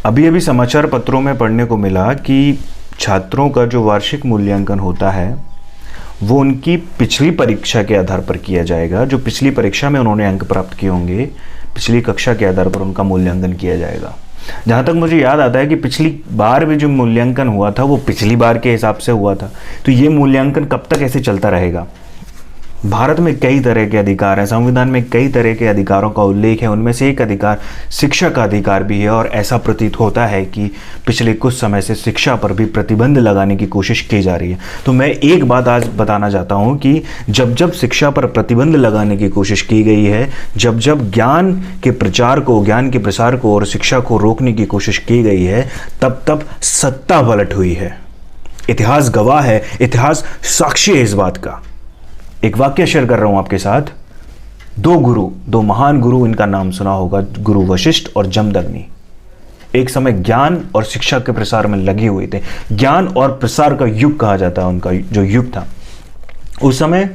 अभी अभी समाचार पत्रों में पढ़ने को मिला कि छात्रों का जो वार्षिक मूल्यांकन होता है वो उनकी पिछली परीक्षा के आधार पर किया जाएगा। जो पिछली परीक्षा में उन्होंने अंक प्राप्त किए होंगे, पिछली कक्षा के आधार पर उनका मूल्यांकन किया जाएगा। जहाँ तक मुझे याद आता है कि पिछली बार भी जो मूल्यांकन हुआ था वो पिछली बार के हिसाब से हुआ था। तो ये मूल्यांकन कब तक ऐसे चलता रहेगा? भारत में कई तरह के अधिकार हैं, संविधान में कई तरह के अधिकारों का उल्लेख है, उनमें से एक अधिकार शिक्षा का अधिकार भी है। और ऐसा प्रतीत होता है कि पिछले कुछ समय से शिक्षा पर भी प्रतिबंध लगाने की कोशिश की जा रही है। तो मैं एक बात आज बताना चाहता हूं कि जब जब शिक्षा पर प्रतिबंध लगाने की कोशिश की गई है, जब जब ज्ञान के प्रचार को, ज्ञान के प्रसार को और शिक्षा को रोकने की कोशिश की गई है, तब तब सत्ता पलट हुई है। इतिहास गवाह है, इतिहास साक्षी है इस बात का। एक वाक्य शेयर कर रहा हूं आपके साथ। दो महान गुरु, इनका नाम सुना होगा, गुरु वशिष्ठ और जमदग्नि। एक समय ज्ञान और शिक्षा के प्रसार में लगे हुए थे। ज्ञान और प्रसार का युग कहा जाता है उनका जो युग था। उस समय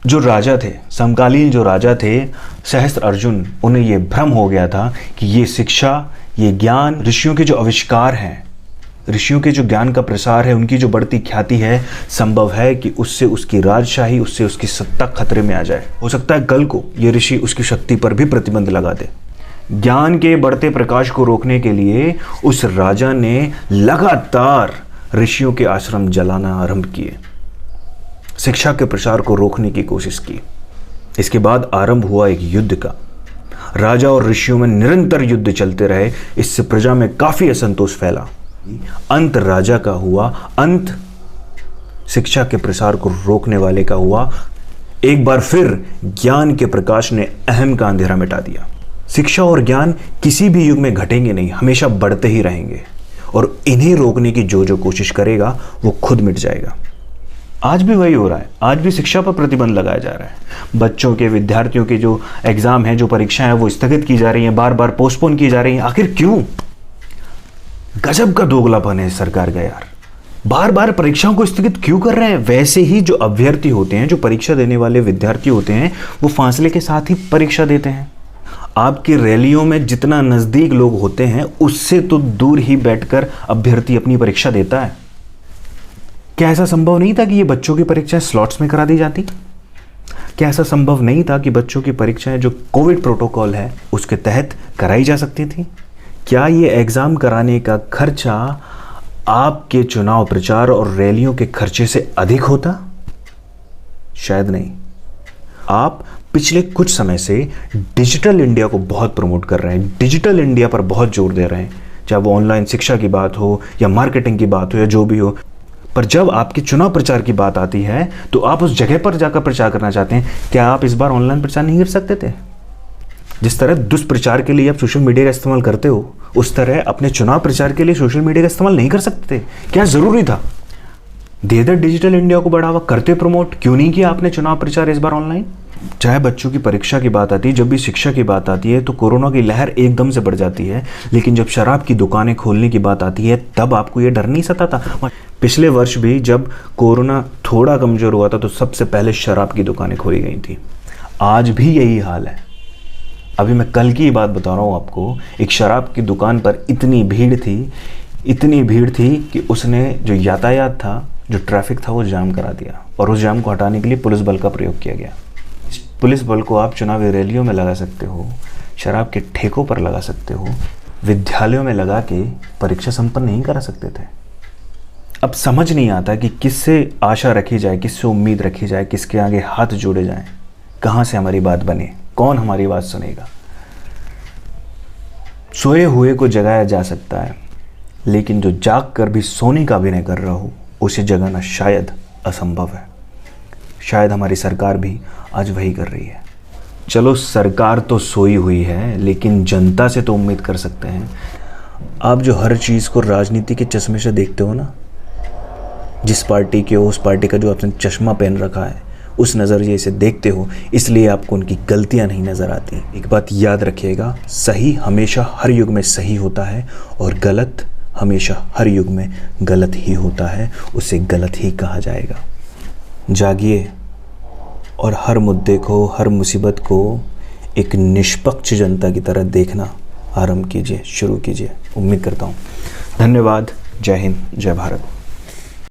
जो राजा थे, समकालीन जो राजा थे सहस्त्र अर्जुन, उन्हें यह भ्रम हो गया था कि ये शिक्षा, ये ज्ञान, ऋषियों के जो आविष्कार हैं, ऋषियों के जो ज्ञान का प्रसार है, उनकी जो बढ़ती ख्याति है, संभव है कि उससे उसकी राजशाही, उससे उसकी सत्ता खतरे में आ जाए। हो सकता है कल को ये ऋषि उसकी शक्ति पर भी प्रतिबंध लगा दे। ज्ञान के बढ़ते प्रकाश को रोकने के लिए उस राजा ने लगातार ऋषियों के आश्रम जलाना आरंभ किए, शिक्षा के प्रसार को रोकने की कोशिश की। इसके बाद आरंभ हुआ एक युद्ध का। राजा और ऋषियों में निरंतर युद्ध चलते रहे। इससे प्रजा में काफी असंतोष फैला। अंत राजा का हुआ, अंत शिक्षा के प्रसार को रोकने वाले का हुआ। एक बार फिर ज्ञान के प्रकाश ने अहम का अंधेरा मिटा दिया। शिक्षा और ज्ञान किसी भी युग में घटेंगे नहीं, हमेशा बढ़ते ही रहेंगे। और इन्हें रोकने की जो कोशिश करेगा वो खुद मिट जाएगा। आज भी वही हो रहा है। आज भी शिक्षा पर प्रतिबंध लगाया जा रहा है। बच्चों के, विद्यार्थियों के जो एग्जाम है, जो परीक्षाएं हैं, वो स्थगित की जा रही हैं, बार बार पोस्टपोन की जा रही हैं। आखिर क्यों? गजब का दोगलापन है सरकार का यार। बार बार परीक्षाओं को स्थगित क्यों कर रहे हैं? वैसे ही जो अभ्यर्थी होते हैं, जो परीक्षा देने वाले विद्यार्थी होते हैं, वो फासले के साथ ही परीक्षा देते हैं। आपकी रैलियों में जितना नजदीक लोग होते हैं, उससे तो दूर ही बैठकर अभ्यर्थी अपनी परीक्षा देता है। क्या ऐसा संभव नहीं था कि ये बच्चों की परीक्षाएं स्लॉट्स में करा दी जाती? क्या ऐसा संभव नहीं था कि बच्चों की परीक्षाएं जो कोविड प्रोटोकॉल है उसके तहत कराई जा सकती थी? क्या ये एग्जाम कराने का खर्चा आपके चुनाव प्रचार और रैलियों के खर्चे से अधिक होता? शायद नहीं। आप पिछले कुछ समय से डिजिटल इंडिया को बहुत प्रमोट कर रहे हैं, डिजिटल इंडिया पर बहुत जोर दे रहे हैं, चाहे वो ऑनलाइन शिक्षा की बात हो या मार्केटिंग की बात हो या जो भी हो। पर जब आपके चुनाव प्रचार की बात आती है तो आप उस जगह पर जाकर प्रचार करना चाहते हैं। क्या आप इस बार ऑनलाइन प्रचार नहीं कर सकते थे? जिस तरह दुष्प्रचार के लिए आप सोशल मीडिया का इस्तेमाल करते हो, उस तरह अपने चुनाव प्रचार के लिए सोशल मीडिया का इस्तेमाल नहीं कर सकते थे? क्या जरूरी था? दे दे डिजिटल इंडिया को बढ़ावा, करते प्रमोट, क्यों नहीं किया आपने चुनाव प्रचार इस बार ऑनलाइन? चाहे बच्चों की परीक्षा की बात आती है, जब भी शिक्षा की बात आती है तो कोरोना की लहर एकदम से बढ़ जाती है। लेकिन जब शराब की दुकानें खोलने की बात आती है तब आपको यह डर नहीं सताता? पिछले वर्ष भी जब कोरोना थोड़ा कमजोर हुआ था तो सबसे पहले शराब की दुकानें खोली गई थी। आज भी यही हाल है। अभी मैं कल की बात बता रहा हूँ आपको। एक शराब की दुकान पर इतनी भीड़ थी कि उसने जो यातायात था, जो ट्रैफिक था, वो जाम करा दिया। और उस जाम को हटाने के लिए पुलिस बल का प्रयोग किया गया। इस पुलिस बल को आप चुनावी रैलियों में लगा सकते हो, शराब के ठेकों पर लगा सकते हो, विद्यालयों में लगा के परीक्षा संपन्न नहीं करा सकते थे। अब समझ नहीं आता कि किससे आशा रखी जाए, किससे उम्मीद रखी जाए, किसके आगे हाथ जोड़े जाएं, कहाँ से हमारी बात बने, कौन हमारी बात सुनेगा। सोए हुए को जगाया जा सकता है, लेकिन जो जाग कर भी सोने का अभिनय कर रहा हो उसे जगाना शायद असंभव है। शायद हमारी सरकार भी आज वही कर रही है। चलो, सरकार तो सोई हुई है, लेकिन जनता से तो उम्मीद कर सकते हैं। आप जो हर चीज़ को राजनीति के चश्मे से देखते हो ना, जिस पार्टी के हो उस पार्टी का जो आपने चश्मा पहन रखा है उस नज़रिए से देखते हो, इसलिए आपको उनकी गलतियां नहीं नज़र आती। एक बात याद रखिएगा, सही हमेशा हर युग में सही होता है और गलत हमेशा हर युग में गलत ही होता है, उसे गलत ही कहा जाएगा। जागिए और हर मुद्दे को, हर मुसीबत को एक निष्पक्ष जनता की तरह देखना आरंभ कीजिए, शुरू कीजिए। उम्मीद करता हूँ। धन्यवाद। जय हिंद, जय भारत।